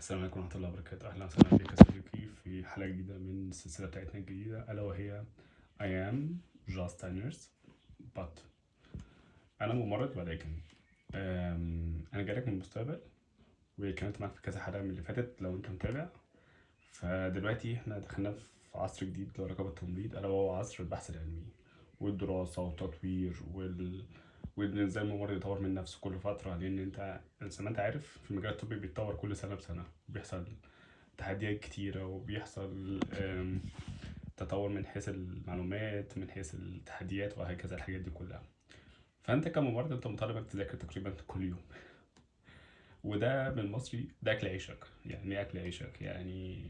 السلام عليكم ورحمة الله وبركاته. أهلا وسهلا بك يا صديقي في حلقة جديدة من السلسلة بتاعتنا الجديدة ألا وهي I am just a nurse but. أنا ممرض ولكن أنا جايلك من المستقبل وكانت معاك في كذا حلقة من اللي فاتت لو أنت متابع. فدلوقتي احنا دخلنا في عصر جديد اللي هو رقابة التمريض ألا وهو عصر البحث العلمي والدراسة والتطوير وإن ازاي الممرض يطور من نفسه كل فترة، لأن انت زي ما انت عارف في المجال الطبي بيتطور كل سنة بسنة، بيحصل تحديات كتيرة وبيحصل تطور من حيث المعلومات من حيث التحديات وهكذا الحاجات دي كلها. فأنت كممرض أنت مطالب إنك تذاكر تقريبا كل يوم، وده بالمصري ده أكل عيشك. يعني إيه أكل عيشك؟ يعني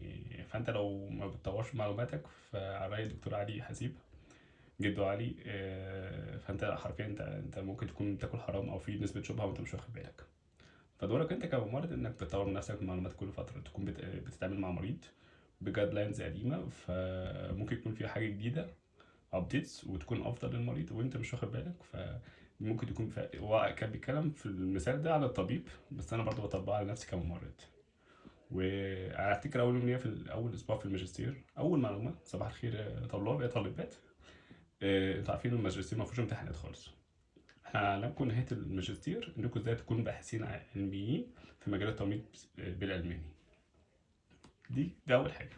فأنت لو ما بتطورش معلوماتك فعلى رأي الدكتور علي حسيب جدو علي، فأنت حرفيا أنت ممكن تكون بتاكل حرام أو في نسبة شبهة وأنت مش واخد بالك. فدورك انت كممرض انك تطور من نفسك بمعلومات كل فتره، تكون بتتعامل مع مريض بجاد لاينز قديمه، فممكن يكون فيها حاجه جديده ابديتس وتكون افضل للمريض وانت مش واخد بالك. فممكن يكون هو كان بيتكلم في المثال ده على الطبيب، بس انا برضو بطبقه على نفسي كممرض. وانا افتكر اول يوم ليا في اول اسبوع في الماجستير، اول معلومه صباح الخير يا طلاب يا طالبات. انتوا عارفين الماجستير ما فيهوش امتحانات خالص. احنا هنعلمكم نهاية الماجستير انكم ازاي تكونوا باحثين علميين في مجال التمريض بالألماني. دي أول حاجة.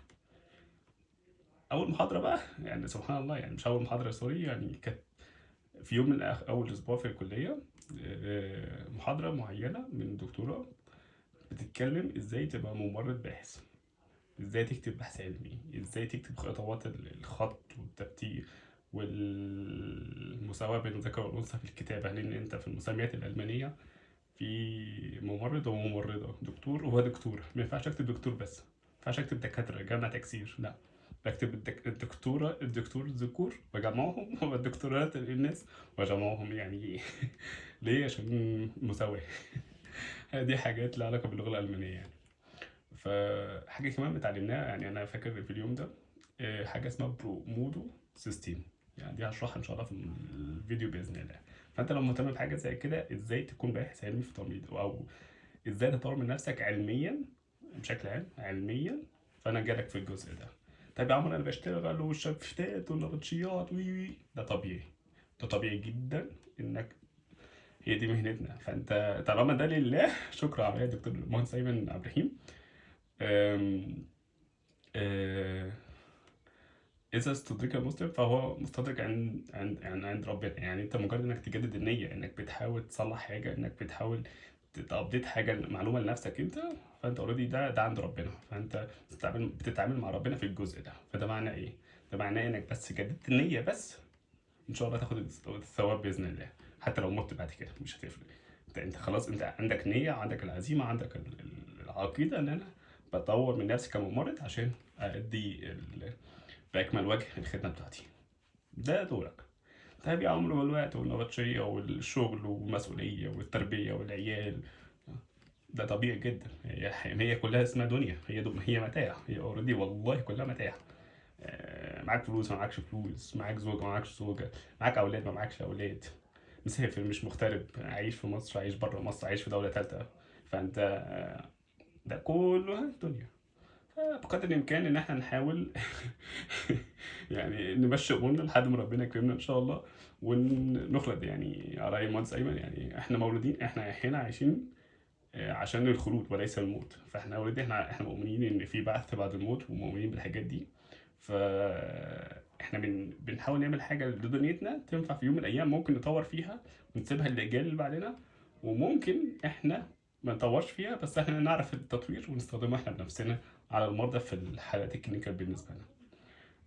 أول محاضرة بقى يعني سبحان الله، يعني مش أول محاضرة سوري، يعني كانت في يوم من أول أسبوع في الكلية. محاضرة معينة من دكتورة بتتكلم ازاي تبقى ممرض باحث، ازاي تكتب بحث علمي، ازاي تكتب خطوات الخط والترتيب والمساواة بين الذكر والأنثى في الكتابة، لأن أنت في المسميات الألمانية في ممرض وممرضة، دكتور ودكتورة. ما ينفعش اكتب دكتور بس، ما ينفعش اكتب دكاترة جمع تكسير، لا، بكتب الدكتور ذكور وجمعهم والدكتورات الناس وجمعهم. يعني ليه؟ عشان مساواة. دي حاجات لها علاقة باللغة الألمانية يعني. فحاجة كمان اتعلمناها، يعني أنا فاكر في اليوم ده حاجة اسمها برومودو سيستم، يعني دي هشرحها إن شاء الله في الفيديو بإذن الله. فأنت لو مهتم بحاجة زي كده، إزاي تكون باحث علمي في التمريض أو ازاي تطور من نفسك علميا بشكل عام علميا، فانا جالك في الجزء ده. طيب يا عمر انا بشتغل والشفتات والنبطشيات ده طبيعي، ده طبيعي جدا انك هي دي مهنتنا. فانت طالما ده لله شكرا على يا دكتور مهندس ايمن عبد الرحيم. أم- أه، اذا استدرك المسلم فهو مستدرك عند ربنا. يعني انت مجرد انك تجدد النيه، انك بتحاول تصلح حاجه، انك بتحاول تابديت حاجه معلومه لنفسك انت، فانت اوريدي ده عند ربنا. فانت بتتعامل مع ربنا في الجزء ده. فده معناه ايه؟ ده معناه انك بس جددت النيه بس، ان شاء الله تاخد الثواب باذن الله. حتى لو مت بعد كده مش هتفرق. انت خلاص، انت عندك نيه، عندك العزيمه، عندك العقيده ان انا بطور من نفسي كممرض عشان ادي باكمل وجه الخدمه بتاعتي. ده دورك. طيب يا عمرو، والوقت والنبطشيه والشغل والمسؤوليه والتربيه والعيال، ده طبيعي جدا. هي كلها اسمها دنيا، هي متاع، هي اوريدي والله كلها متاع. معاك فلوس ما معاكش فلوس، معاك زوجة ما معاكش زوجة، معاك أولاد ما معاكش أولاد، مسافر مش مغترب، عايش في مصر عايش بره مصر عايش في دولة تالتة. فأنت ده كله الدنيا. بقدر الإمكان إن إحنا نحاول يعني نمشي أمورنا لحد ما ربنا يكرمنا إن شاء الله ونخلد. يعني على رأي المهندس أيمن، يعني إحنا مولودين، إحنا هنا عايشين عشان الخلود وليس الموت. فاحنا اوريدي احنا مؤمنين ان في بعث بعد الموت ومؤمنين بالحاجات دي. فاحنا بنحاول نعمل حاجه لدنيتنا تنفع في يوم من الايام، ممكن نطور فيها ونسيبها للاجيال اللي بعدنا، وممكن احنا ما نطورش فيها بس احنا نعرف التطوير ونستخدمه احنا بنفسنا على المرضى في الحالات الكلينيكال بالنسبه لنا.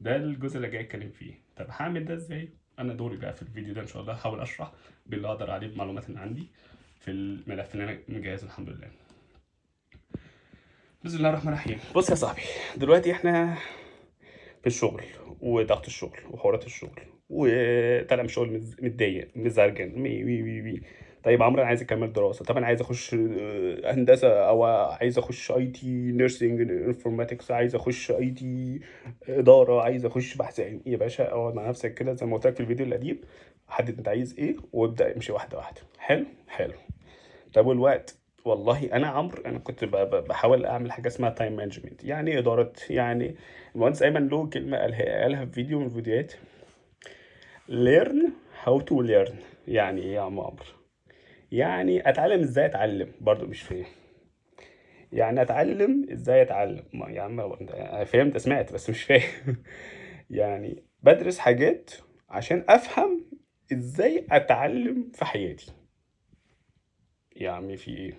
ده الجزء اللي جاي اتكلم فيه. طب هعمل ده ازاي؟ انا دوري بقى في الفيديو ده ان شاء الله هحاول اشرح باللي اقدر عليه بمعلومات اللي عندي في الملف اللي انا مجهزه الحمد لله. بسم الله الرحمن الرحيم. بص يا صاحبي، دلوقتي احنا في الشغل وضغط الشغل وحوارات الشغل وطالع من الشغل متضايق مزرجن وي وي وي وي. طيب عمرو انا عايز اكمل دراسه، طب انا عايز اخش هندسه، او عايز اخش اي تي نيرسينج انفورماتكس، عايز اخش اي تي اداره، عايز اخش بحث علمي. يا باشا اقعد مع نفسك كده زي ما قلت لك في الفيديو القديم، حدد انت عايز ايه وابدا امشي واحده واحده. حلو حلو. طب والوقت والله انا عمرو، انا كنت بحاول اعمل حاجه اسمها تايم مانجمنت، يعني اداره، يعني المهندس ايمن له كلمه قالها في فيديو من الفيديوهات: learn how to learn. يعني ايه يا عم عمرو؟ يعني اتعلم ازاي اتعلم، برضو مش فاهم. يعني اتعلم ازاي اتعلم، يا عم أنا فهمت سمعت بس مش فاهم. يعني بدرس حاجات عشان افهم ازاي اتعلم في حياتي. يا عمي في ايه؟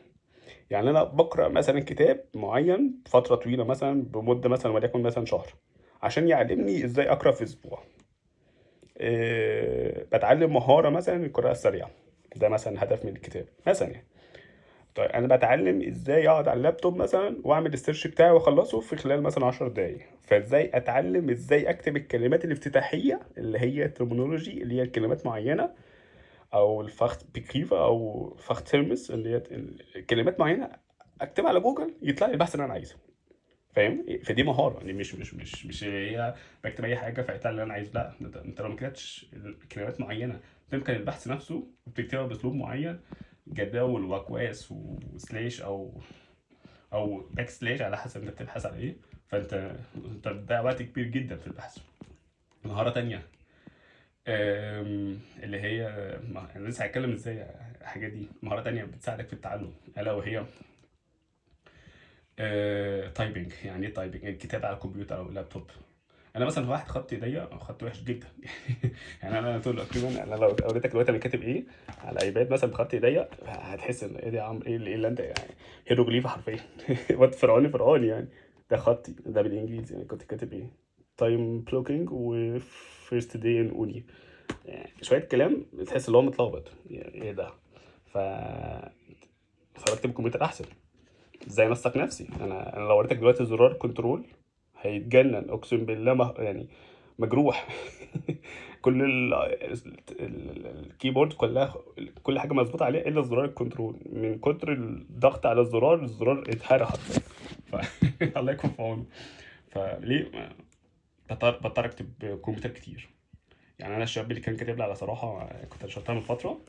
يعني انا بقرا مثلا كتاب معين فتره طويله، مثلا بمده مثلا وليكن مثلا شهر، عشان يعلمني ازاي اقرا في اسبوع. بتعلم مهاره مثلا القراءه السريعه، ده مثلا هدف من الكتاب مثلا يعني. طيب انا بتعلم ازاي اقعد على اللابتوب مثلا واعمل السيرش بتاعي واخلصه في خلال مثلا 10 دقايق. فازاي اتعلم ازاي اكتب الكلمات الافتتاحيه اللي هي الترمينولوجي، اللي هي كلمات معينه، او الفخت بكريفا او فخت ترمس، اللي هي كلمات معينه، اكتبها على جوجل يطلع لي البحث اللي انا عايزه. فاهم؟ فدي مهاره يعني، مش هي بكتب اي حاجه فيطلع اللي انا عايزه. لا، انت لو ما كتبتش كلمات معينه تمكن البحث نفسه، وبتكتبها باسلوب معين، جداول واكواس وسلاش او باك سلاش على حسب انت بتبحث على ايه. انت بتضيع وقت كبير جدا في البحث. مهاره تانية، اللي هي انا لسه هتكلم ازاي الحاجات دي. مهاره تانية بتساعدك في التعلم الا وهي تايبنج. يعني ايه تايبنج؟ الكتابه على الكمبيوتر او اللابتوب. انا مثلا واحد خط ايديا خط وحش جدا. يعني انا طول تقريبا، انا لو اوريتك دلوقتي انا كاتب ايه على ايباد مثلا بخط ايديا، هتحس ان ايه ده يا عم، ايه اللي انت يعني، هيروغليف حرفيا. واد فرعوني فرعوني يعني. ده خطي ده بالانجليزي، يعني كنت كاتب ايه؟ تايم بلوكينج وفيرست داي ان اوني، يعني شويه كلام بتحس ان هو متلخبط، يعني ايه ده؟ ف فبكتب الكمبيوتر احسن. ازاي انسق نفسي؟ انا لو وريتك دلوقتي زرار كنترول هيتجنن اقسم بالله، يعني مجروح. كل الكيبورد كلها، كل حاجه مظبوطه عليها الا زرار الكنترول، من كتر الضغط على الزرار اتهرى حرفيا. ف... الله يكون في عونه. فليه بضطر اكتب كمبيوتر كتير. يعني انا الشاب اللي كان كاتب لي على صراحه، كنت نشرتها من فتره،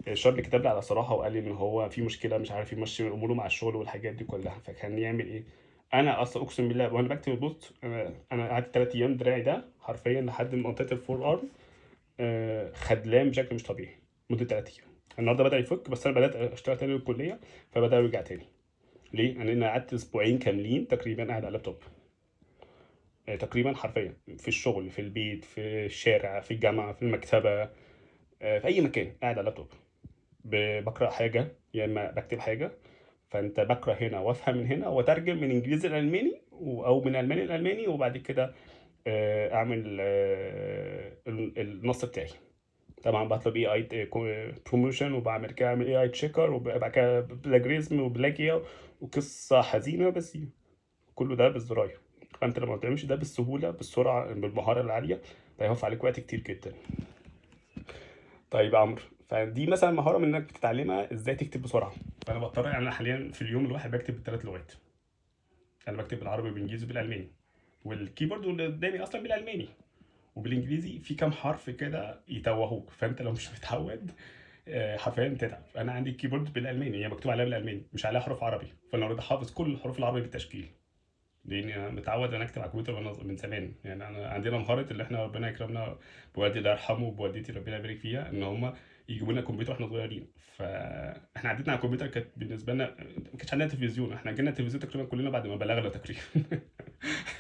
الشاب اللي كتب لي على صراحه وقال لي ان هو في مشكله مش عارف يمشي اموره مع الشغل والحاجات دي كلها، فكان يعمل ايه؟ انا اصلا اقسم بالله وانا بكتب البوست، انا قعدت 3 ايام دراعي ده حرفيا لحد منطقه الفور ارم خدلان بشكل مش طبيعي مده 3 ايام. النهارده بدا يفك، بس انا بدات اشتغل تاني الكليه فبدا يرجع تاني. ليه؟ لان انا قعدت اسبوعين كاملين تقريبا قاعد على اللابتوب، تقريبا حرفيا في الشغل في البيت في الشارع في الجامعه في المكتبه، في اي مكان قاعد على اللابتوب. بقرا حاجه يا اما بكتب حاجه، فانت بقرا هنا وافهم من هنا واترجم من انجليزي لالماني او من الماني لالماني، وبعد كده اعمل النص بتاعي. طبعا بطلب اي اي بروموشن، وبعمل كده اعمل اي اي تشيكر، وبعد كده بلاجريزم وبلاجيا وقصه حزينه، بس كله ده بالزراير. فانت لما بتعملش ده بالسهوله بالسرعه بالمهاره العاليه، ده هيوفر عليك وقت كتير جدا. طيب يا عمرو، فدي مثلا مهاره من انك بتتعلمها ازاي تكتب بسرعه. فانا بضطر، يعني انا حاليا في اليوم الواحد بكتب ب3 لغات. انا بكتب بالعربي بالانجليزي بالالماني، والكيبورد اللي قدامي اصلا بالالماني. وبالانجليزي في كام حرف كده يتوهوك، فانت لو مش متعود حرفيا بتتعب. انا عندي الكيبورد بالالماني، هي مكتوب عليها بالالماني مش عليها حروف عربي، فانا اوريدي حافظ كل الحروف العربي بالتشكيل، لاني انا متعود انا اكتب على الكمبيوتر من زمان. يعني انا عندنا مهاره اللي احنا ربنا يكرمنا بوالدي الله يرحمه وبوالدتي ربنا يبارك فيها، ان هم يجيبوا لنا كمبيوتر واحنا صغيرين. فاحنا عدتنا على الكمبيوتر كانت بالنسبه لنا ما كانش عندنا تلفزيون، احنا جينا التلفزيون تقريبا كلنا بعد ما بلغنا تقريبا.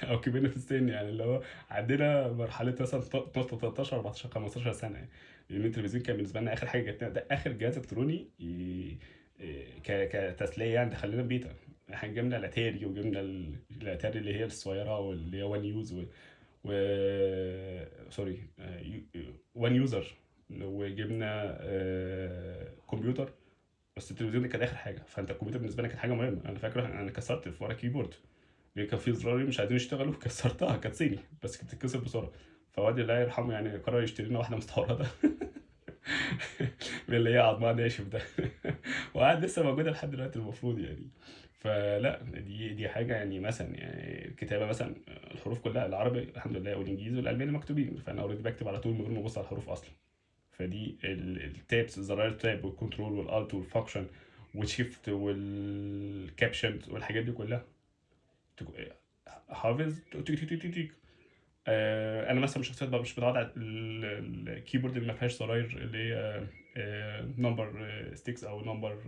او كبرنا في السن، يعني اللي هو عدينا مرحله مثلا 12 13 14 15 سنه يعني. لان التلفزيون كان بالنسبه لنا اخر حاجه جت لنا، ده اخر جهاز الكتروني كتسليه يعني دخلنا البيت. احنا جبنا الاتاري، وجبنا الاتاري اللي هي الصغيره واللي هي 1 يوز و... سوري 1 يوزر، وجبنا كمبيوتر. بس التلفزيون ده كان اخر حاجه، فانت الكمبيوتر بالنسبه لك كانت حاجه مهمه. انا فاكر انا كسرت في ورا كيبورد لان كان في زرارين مش عايزين يشتغلوا، كسرتها، كانت صيني بس كانت بتتكسر بسرعه. فوالدي الله يرحمه يعني قرر يشتري لنا واحده مستورده. من اللي هي عضمها ناشف ده. وقاعد لسه موجوده لحد دلوقتي المفروض يعني. فلا دي حاجه يعني، مثلا يعني الكتابه مثلا الحروف كلها العربي الحمد لله والانجليزي والالماني مكتوبين، فانا اوريدي بكتب على طول من غير ما ابص على الحروف اصلا. فدي التابس، زراير التاب والكنترول والالت والفانكشن والشيفت والكابشنز والحاجات دي كلها حافظ تك. انا مثلا من الشخصيات بقى مش متعود على الكيبورد اللي ما فيهاش زراير، اللي هي نمبر ستيكس او نمبر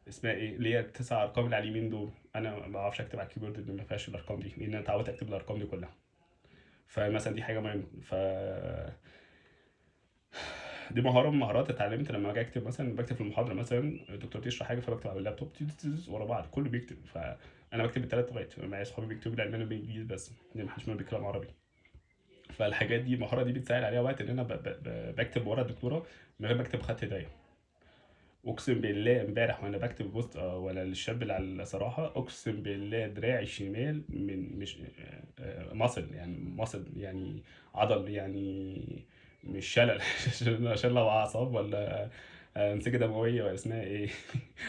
اسمها ايه، اللي هي 9 ارقام اللي على اليمين دول. انا ما بعرفش اكتب على الكيبورد اللي ما فيهاش الارقام دي، لان انا اتعودت اكتب الارقام دي كلها. فمثلا دي حاجه مهمه. دي مهاره من المهارات اتعلمت لما اجي اكتب. مثلا بكتب في المحاضره، مثلا الدكتور بيشرح حاجه فبكتب على اللابتوب ورا بعض كله بيكتب. فانا بكتب بالثلاث لغات، معايا صحابي بيكتبوا بالالماني وبالانجليزي بس، لان محدش منهم بيتكلم عربي. فالحاجات دي المهاره دي بتسهل عليها وقت ان انا بكتب ورا الدكتوره من غير ما اكتب بخط ايديا. اقسم بالله امبارح وانا بكتب بوست ولا للشاب اللي على الصراحه، اقسم بالله دراعي الشمال من مش مصل يعني، مصل يعني عضل يعني، مش شلل عشان لو اعصاب ولا انسجه دمويه ولا اسمها ايه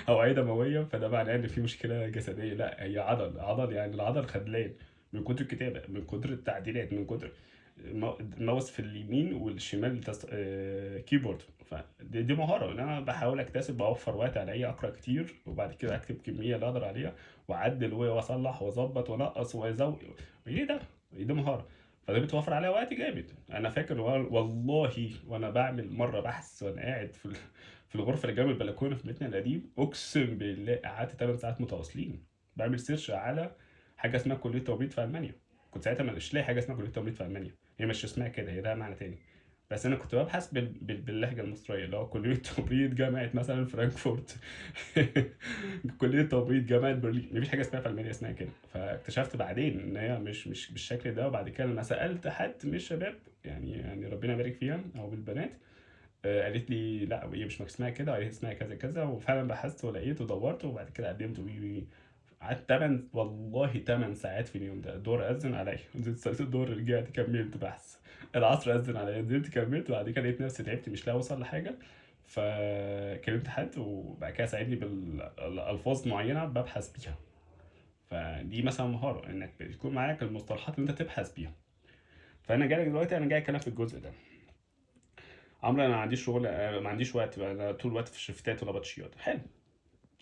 اوعيه دمويه، فده معناه ان في مشكله جسديه. لا، هي عضل يعني، العضل خدلان من كتر الكتابه، من كتر التعديلات، من كتر الماوس في اليمين والشمال كيبورد. فدي مهاره ان انا بحاول اكتسب، بوفر وقت عليا اقرا كتير وبعد كده اكتب كميه اللي اقدر عليها، واعدل واصلح واظبط وانقص وازود. ايه ده؟ دي مهاره. فده بتوفر عليا وقت جامد. انا فاكر والله وانا بعمل مره بحث وانا قاعد في الغرفه اللي جنب البلكونه في بيتنا القديم، اقسم بالله قعدت 8 ساعات متواصلين بعمل سيرش على حاجه اسمها كليه تمريض في المانيا. كنت ساعتها مش لاقي حاجه اسمها كليه تمريض في المانيا، هي مش اسمها كده، هي لها معنى تاني. بس انا كنت ببحث باللهجه المصريه، اللي هو كليه تمريض جامعه مثلا فرانكفورت كليه تمريض جامعه برلين. مفيش حاجه اسمها في المانيا اسمها كده. فاكتشفت بعدين ان هي مش بالشكل ده. وبعد كده لما سالت حد من الشباب، يعني ربنا يبارك فيها، او بالبنات، قالت لي لا هي مش اسمها كده، هي اسمها كذا كذا. وفعلا بحثت ولقيت ودورت وبعد كده قدمت وي. قعدت والله 8 ساعات في اليوم ده. الدور أذن عليا، نزلت صليت الدور، رجعت كملت بحث. العصر أذن عليا، نزلت كملت. وبعد كده لقيت نفسي تعبت مش لاقي أوصل لحاجة، فكلمت حد وبعد كده ساعدني بالألفاظ معينة ببحث بيها. فدي مثلا مهارة، إنك بيكون معاك المصطلحات اللي أنت تبحث بيها. فأنا جاي دلوقتي، أنا جاي أتكلم في الجزء ده. عمرو، أنا ما عنديش شغل، ما عنديش وقت بقى، أنا طول الوقت في الشفتات ولا بطشيات. حلو.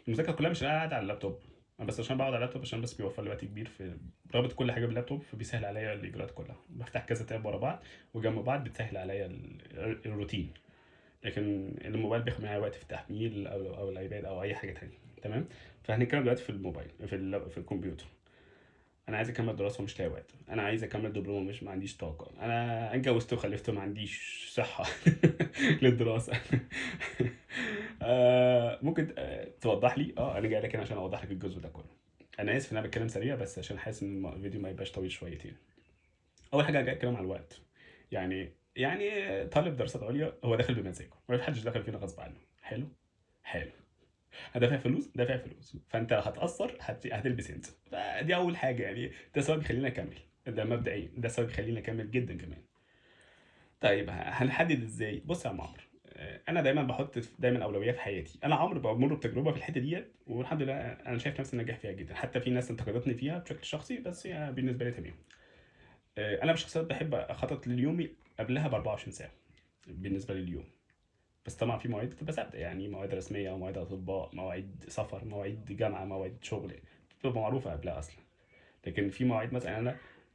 المذاكره كلها مش قاعد على اللابتوب. انا بس عشان بقعد على اللابتوب عشان بس بيوفر لي وقت كبير في رابط كل حاجه باللابتوب، فبيسهل عليا الاجراءات كلها. بفتح كذا تاب ورا بعض وجنب بعض، بتسهل عليا الروتين. لكن الموبايل بياخد معايا وقت في التحميل او الايباد او اي حاجه تانية. تمام. فهنتكلم دلوقتي في الموبايل، في الكمبيوتر. انا عايز اكمل دراسه ومش لاقي وقت. انا عايز اكمل دبلومه مش ما عنديش طاقه. انا اتجوزت وخلفت وما عنديش صحه للدراسه. ممكن توضح لي؟ انا جاي لك هنا عشان اوضح لك الجزء ده كله. انا اسف ان انا بتكلم سريع، بس عشان حاسس ان الفيديو ما يبقاش طويل شويتين. اول حاجه جاي اتكلم على الوقت. يعني طالب دراسات عليا هو داخل بمزاجه، ما حدش داخل فينا غصب عنه. حلو. حلو. هدافع فلوس، دافع فلوس، فانت هتأثر هتلبس انت. فدي اول حاجه يعني، ده سبب يخليني اكمل. ده مبدئيا ده سبب يخليني اكمل جدا كمان. طيب هنحدد ازاي؟ بص يا عم عمرو، انا دايما بحط دايما اولويات في حياتي. انا عمرو بمر بتجربه في الحته ديت والحمد لله انا شايف نفسي ناجح فيها جدا. حتى في ناس انتقدتني فيها بشكل شخصي، بس هي بالنسبه لي تمام. انا بشخصيات بحب اخطط ليومي قبلها ب 24 ساعه بالنسبه لي اليوم. بس طبعا في مواعيد بتبقى ثابته، يعني مواعيد رسميه ومواعيد اطباء، مواعيد سفر، مواعيد جامعه، مواعيد شغل، بتبقى معروفه قبلها اصلا. لكن في مواعيد مثلا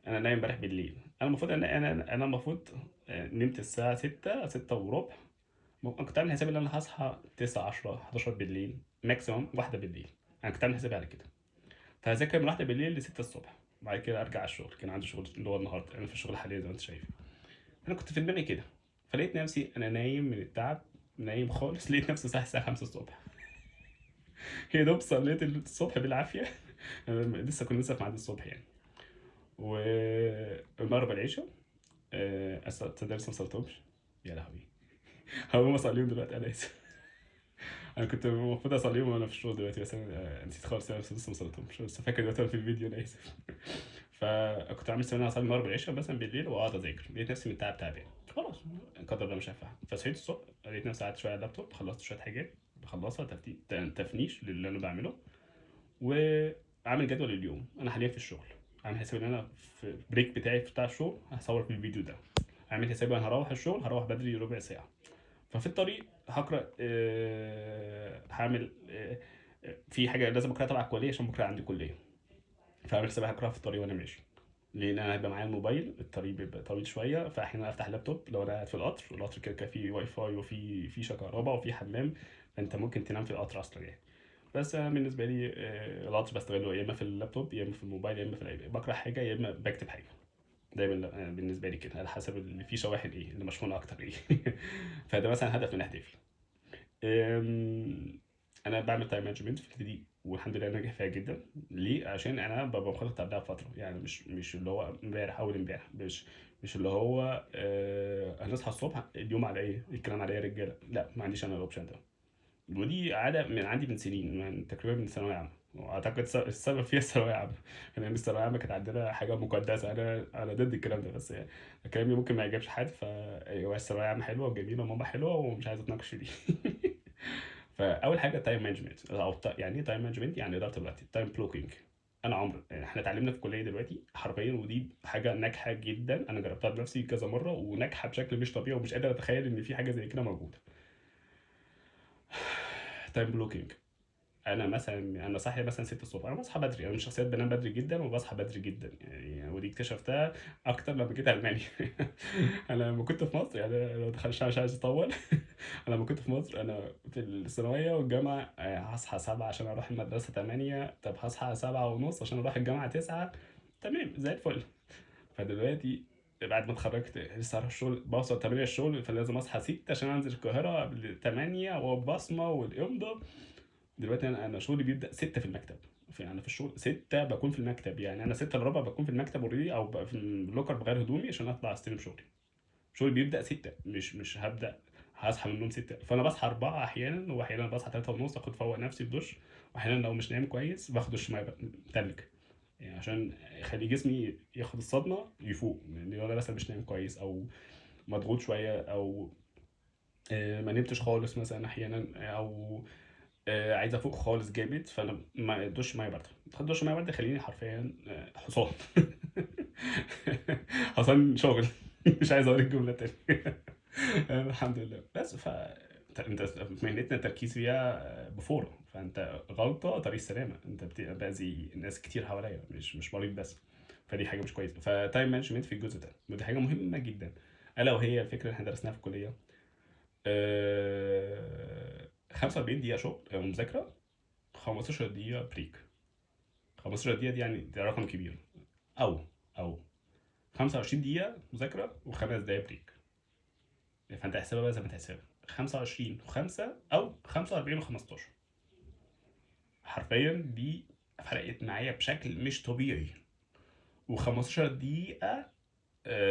انا نايم امبارح بالليل. انا المفروض انا المفروض نمت الساعه 6 6 وربع. كنت عامل حسابي ان انا هصحى 9 10 11 بالليل، ماكسيموم واحدة بالليل. انا كنت عامل حسابي على كده. فهذاكر من واحدة بالليل ل 6 الصبح. بعد كده ارجع الشغل. كان عندي شغل اللي هو النهارده، انا في الشغل حاليا زي ما انت شايف. انا كنت في دماغي كده. فلقيت نفسي انا نايم من التعب، نايم خالص. لقيت نفسي صاحي الساعه 5 الصبح. يا دوب صليت الصبح بالعافيه. لسه في ميعاد الصبح يعني. والمغرب العشاء. تصدق لسه ما صليتهمش. يا لهوي. هقوم اصليهم دلوقتي، انا اسف. انا كنت المفروض اصليهم وانا في الشغل دلوقتي، بس انا نسيت خالص. انا لسه ما صليتهمش، بس فاكر دلوقتي أنا في الفيديو، انا اسف. فكنت عامل سنه اصلي المغرب العشاء مثلا بالليل واقعد اذاكر. لقيت نفسي من التعب تعبان خلاص. قدر الله مش هينفع. فصحيت الصبح لقيت نفسي قعدت شويه على اللابتوب، خلصت شويه حاجات بخلصها تفنيش للي انا بعمله. وعامل جدول اليوم. انا حاليا في الشغل، عامل حسابي ان انا في بريك بتاعي بتاع الشغل هصور في الفيديو ده. عامل حسابي انا هروح الشغل، هروح بدري ربع ساعه. ففي الطريق هقرا، هعمل في حاجه لازم اقراها تبع الكليه عشان بكره عندي كليه، فاعمل حسابي هقراها في الطريق وانا ماشي، لان انا هيبقى معايا الموبايل، الطريق بيبقى طويل شويه، فاحيانا افتح اللابتوب لو انا قاعد في القطر، القطر كده كده فيه واي فاي وفي فيشه كهرباء وفي حمام، فانت ممكن تنام في القطر اصلا يعني. بس انا بالنسبه لي القطر بستغله يا اما في اللابتوب يا اما في الموبايل يا اما في بقرا حاجه يا اما بكتب حاجه. دايما بالنسبه لي كده على حسب اللي فيه شواحن ايه اللي مشحونه اكتر ايه. فده مثلا هدف من اهدافي. انا بعمل تايم مانجمنت في دي والحمد لله ناجح فيها جدا. ليه؟ عشان انا ببقى مخطط قبلها بفتره، يعني مش اللي هو امبارح اول امبارح، مش اللي هو هنصحى الصبح اليوم على ايه الكلام على ايه يا رجاله، لا ما عنديش انا الاوبشن ده. ودي عاده من عندي من سنين، من تقريبا من ثانويه عامه، واعتقد السبب فيها الثانويه عامه، لان الثانويه عامه كانت عندنا حاجه مقدسه. انا ضد الكلام ده، بس يعني كلامي ممكن ما يعجبش حد، فايوه الثانويه عامه حلوه وجميله وماما حلوه ومش عايز اتناقش في دي. فاول حاجه تايم مانجمنت، او يعني ايه تايم مانجمنت؟ يعني اداره الوقت، تايم بلوكينج. انا يعني احنا اتعلمنا في الكليه دلوقتي حرفيا، ودي حاجه ناجحه جدا، انا جربتها بنفسي كذا مره وناجحه بشكل مش طبيعي، ومش قادر اتخيل ان في حاجه زي كده موجوده. تايم بلوكينج. انا مثلا انا صاحي مثلا 6 الصبح، انا بصحى بدري، انا من الشخصيات بنام بدري جدا وبصحى بدري جدا يعني، ودي اكتشفتها اكتر لما جيت المانيا. انا لما كنت في مصر يعني، لو دخلت مش عايز اطول. انا لما كنت في مصر انا في الثانويه والجامعه هصحى 7 عشان اروح المدرسه 8، طب هصحى 7 ونص عشان اروح الجامعه 9، تمام زي الفل. فدلوقتي بعد ما اتخرجت لسه هروح الشغل، بوصل 8 الشغل، فلازم اصحى 6 عشان انزل القاهره قبل 8 والبصمه والامضه. دلوقتي انا شغلي بيبدا 6 في المكتب، انا في الشغل 6 بكون في المكتب، يعني انا 6 الا ربع بكون في المكتب اوريدي، او في اللوكر بغير هدومي عشان اطلع استلم شغلي. شغلي بيبدا 6، مش هبدا هصحى من النوم 6، فانا بصحى 4 احيانا، واحيانا بصحى 3 ونص اخد فوق نفسي بدش، واحيانا لو مش نايم كويس باخد دش ميه تلج، يعني عشان يخلي جسمي ياخد الصدمه يفوق، لان انا مثلا مش نايم كويس او مضغوط شويه، او ما نمتش خالص مثلا احيانا، او عايز افوق خالص جامد، فانا ما دش ميه بارده، دش ميه بارده يخليني حرفيا حصان. حصان شغل. مش عايز اقول الجمله تاني. الحمد لله. بس انت في مهنتنا التركيز فيها بفوره، فانت غلطه طريق السلامه، انت بتأذي ناس كتير حواليا، مش مريض بس، فدي حاجه مش كويسه. فتايم مانجمنت في الجزء ده، ودي حاجه مهمه جدا، الا وهي الفكره اللي احنا درسناها في الكليه. 45 دقيقه شغل او مذاكره، 15 دقيقه بريك. 15 دقيقه دي يعني ده رقم كبير، او 25 دقيقه مذاكره وخمس دقايق بريك، فانت احسبها بقى زي ما تحسبها، 25 و5 او 45 و15. حرفيا دي فرقت معايا بشكل مش طبيعي. و15 دقيقة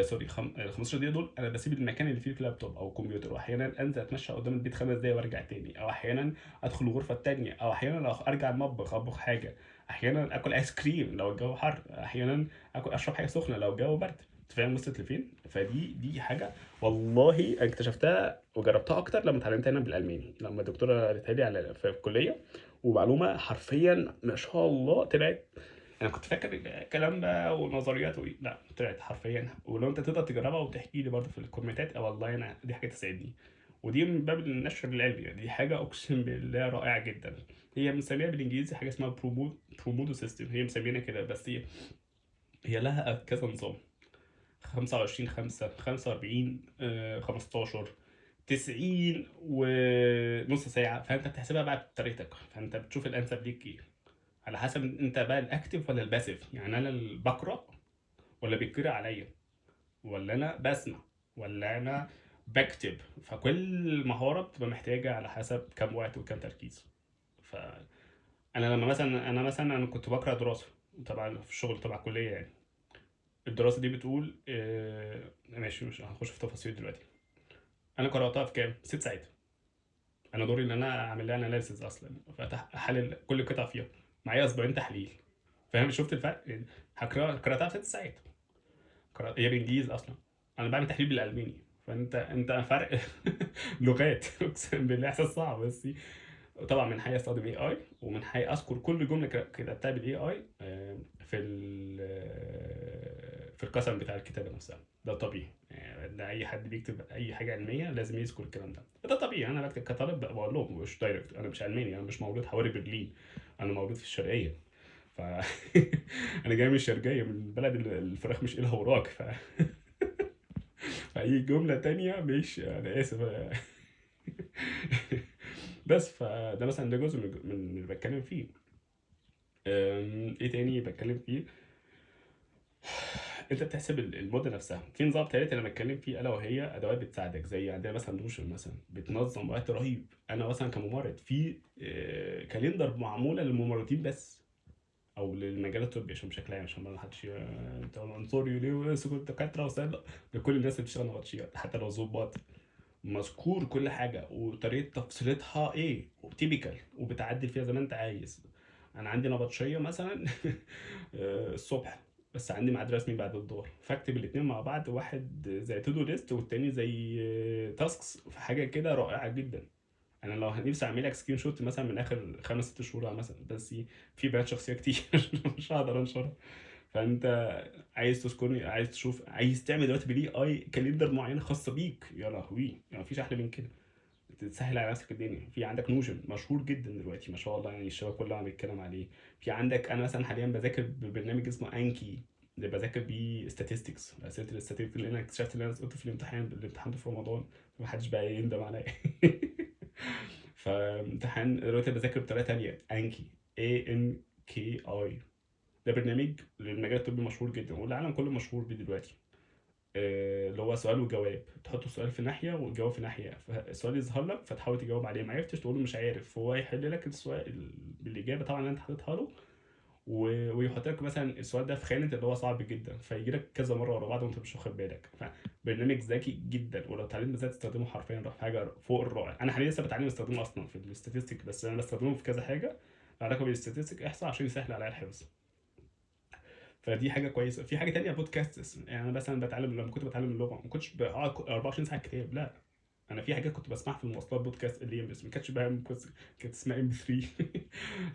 سوري 15 دقيقة دول انا بسيب المكان اللي فيه اللابتوب او الكمبيوتر، واحيانا انزل اتمشى قدام البيت 5 دقايق وارجع تاني، او احيانا ادخل الغرفة التانية، او احيانا ارجع المطبخ اطبخ حاجة، احيانا اكل ايس كريم لو الجو حر، احيانا اشرب حاجة سخنة لو الجو برد. أنت فاهم وصلت لفين؟ دي حاجة والله أنا اكتشفتها وجربتها اكتر لما اتعلمت هنا بالالماني، لما الدكتوره قالتها لي على في الكليه، ومعلومه حرفيا ما شاء الله طلعت. انا كنت فاكر الكلام ده ونظريات وايه، لا طلعت حرفيا، ولو انت تقدر تجربها وتحكي لي برضه في الكومنتات، والله انا دي حاجه تسعدني. ودي من باب النشر بالعلمي، يعني دي حاجه اقسم بالله رائعه جدا. هي مسميها بالانجليزي حاجه اسمها برومودو سيستم، هي مسمينها كده، بس هي لها كذا نظام: 25 5 45 15 90 ونص ساعه، فانت بتحسبها بقى بطريقتك، فانت بتشوف الانسب ليك ايه على حسب انت بقى الاكتف ولا الباسيف، يعني انا اللي بقرا ولا بيتقرا عليا، ولا انا بسمع، ولا انا بكتب. فكل مهاره بتبقى محتاجه على حسب كم وقت وكم تركيز. فانا لما مثلا انا كنت بقرا دراسه طبعا في الشغل تبع الكليه يعني، الدراسه دي بتقول ماشي مش هنخش في تفاصيل دلوقتي، انا قراتها في كام 6 ساعات. انا دوري ان انا اعمل لها اناليسيز اصلا، احلل كل قطعه فيها، معايا اسبوعين تحليل. فاهم؟ شفت الفرق يعني؟ قراتها في 6 ساعات، هي بالانجليزي اصلا، انا بعمل تحليل بالالماني، فانت فرق. لغات. اقسم بالله احساس صعب. بس طبعا من حي استخدم اي اي، ومن حي اذكر كل جمله كتبتها بالاي اي في في القسم بتاع الكتابه نفسها، ده طبيعي يعني، لاي حد بيكتب اي حاجه علميه لازم يذكر الكلام ده. ده طبيعي، انا بكتب كطالب بقول لهم مش دايركت، انا مش علماني، انا مش مولود حواري برلين، انا مولود في الشرقيه. ف انا جاي من الشرقيه، من بلد الفراخ مش إلها وراك. فاي جمله تانية مش، انا اسف. بس فده مثلا ده جزء من اللي بتكلم فيه. ايه تاني بتكلم فيه؟ انت بتحسب المده نفسها في نظام تالت انا بتكلم فيه، الا وهي ادوات بتساعدك. زي عندنا مثلا نوشن مثلا بتنظم وقت رهيب. انا مثلا كممرض في كاليندر معموله للممرضين بس، او للمجال الطبي عشان بشكل عام، عشان ما حدش انت عنصري ليه ويسكت الدكاتره وسائل. لكل الناس اللي بتشتغل نبطشيات حتى لو ظباط، مذكور كل حاجه وطريقه تفصيلتها ايه وتيبيكال، وبتعدل فيها زي ما انت عايز. انا عندي نبطشيه مثلا الصبح، بس عندي ميعاد رسمي بعد الظهر، فاكتب الاتنين مع بعض، واحد زي تو دو ليست والتاني زي تاسكس، في حاجه كده رائعه جدا. انا لو نفسي اعمل لك سكرين شوت مثلا من اخر 5 6 شهور مثلا، بس في بيانات شخصيه كتير مش هقدر انشرها. فانت عايز تذكرني، عايز تشوف، عايز تعمل دلوقتي بالاي اي كاليندر معينه خاصه بيك، يا لهوي يعني مفيش احلى من كده. تسهل على نفسك الدنيا. في عندك نوشن مشهور جدا دلوقتي ما شاء الله، يعني الشباب كلها عم بيتكلم عليه. في عندك انا مثلا حاليا بذاكر ببرنامج اسمه انكي، اللي بذاكر بيه statistics، اسئله الاستاتيك، لان انا اكتشفت ان انا قلت في الامتحان ده في رمضان، فمحدش بقى يندم عليا. فامتحان دلوقتي بذاكر بطريقه تانيه، انكي، اي ان كي اي. ده برنامج للمجال الطبي مشهور جدا، والعالم كله مشهور بيه دلوقتي. اللي هو سؤال وجواب، تحط السؤال في ناحيه والجواب في ناحيه، فالسؤال يظهر لك فتحاول تجاوب عليه، ما عرفتش تقول له مش عارف، هو يحل لك السؤال بالاجابه طبعا اللي انت حاططها له، ويحط لك مثلا السؤال ده في خانه اللي هو صعب جدا، فيجي لك كذا مره ورا بعض وانت مش واخد بالك. فبرنامج ذكي جدا، ولو اتعلمت ازاي تستخدمه حرفيا راح حاجه فوق الرائع. انا حاليا لسه بتعلم استخدمه اصلا في الاستاتستيك، بس انا بستخدمه في كذا حاجه لها علاقه بالاستاتستيك احصاء عشان يسهل عليا الحفظ. فدي حاجه كويسه. في حاجه تانية بودكاست، يعني انا مثلا بتعلم، لما كنت بتعلم اللغه ما كنتش بقعد 24 ساعه كتاب، لا. انا في حاجات كنت بسمعها في المواصلات بودكاست، اللي هي بس ما كانتش بقى كانت اسمها ام 3